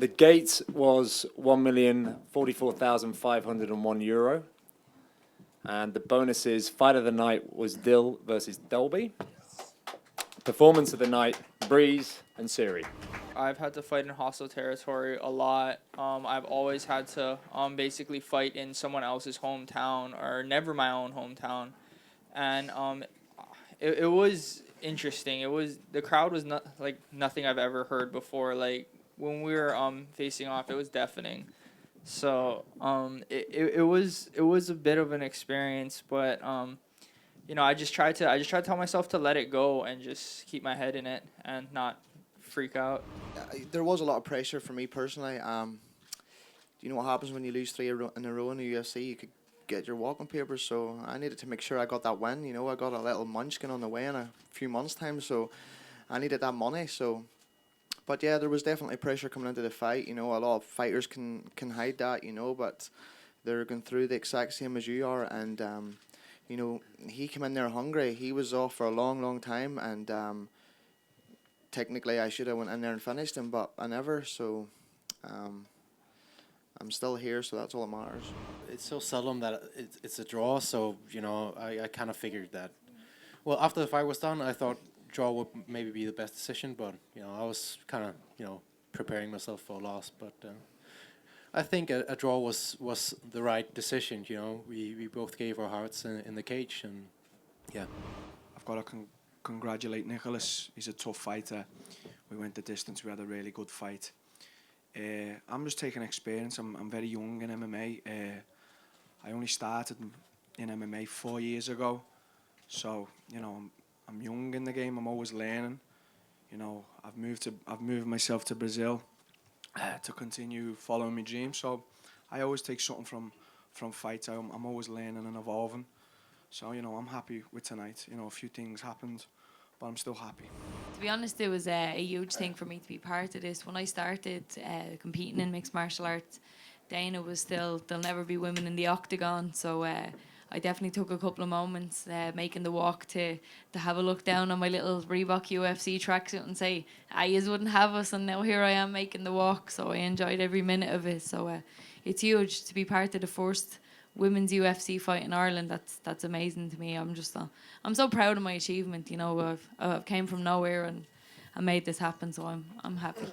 The gate was €1,044,501. And the bonuses, fight of the night was Dill versus Delby. Performance of the night, Breeze and Siri. I've had to fight in hostile territory a lot. I've always had to basically fight in someone else's hometown or never my own hometown. And it was interesting. The crowd was not like nothing I've ever heard before. Like when we were facing off, it was deafening. So it was a bit of an experience, but I just tried to tell myself to let it go and just keep my head in it and not freak out. There was a lot of pressure for me personally. You know what happens when you lose three in a row in the UFC? You could get your walking papers, so I needed to make sure I got that win. You know, I got a little munchkin on the way in a few months' time, so I needed that money. So, but yeah, there was definitely pressure coming into the fight. You know, a lot of fighters can hide that, you know, but they're going through the exact same as you are. And you know, he came in there hungry. He was off for a long time, and technically I should have went in there and finished him, but I never. So I'm still here, so that's all that matters. It's so seldom that it's a draw, so, you know, I kind of figured that. Well, after the fight was done, I thought draw would maybe be the best decision, but, you know, I was kind of, you know, preparing myself for a loss, but I think a draw was the right decision, you know. We both gave our hearts in the cage, and yeah. I've got to congratulate Nicholas. He's a tough fighter. We went the distance. We had a really good fight. I'm just taking experience. I'm very young in MMA. I only started in MMA 4 years ago, so you know I'm young in the game. I'm always learning. You know, I've moved myself to Brazil to continue following my dream. So I always take something from fights. I'm always learning and evolving. So you know I'm happy with tonight. You know, a few things happened, but I'm still happy. To be honest, it was a huge thing for me to be part of this. When I started competing in mixed martial arts, Dana was still, there'll never be women in the octagon. So I definitely took a couple of moments making the walk to have a look down on my little Reebok UFC tracksuit and say, yous wouldn't have us, and now here I am making the walk. So I enjoyed every minute of it. So it's huge to be part of the first women's UFC fight in Ireland. That's amazing to me. I'm so proud of my achievement. You know, I've came from nowhere and I made this happen, so I'm happy.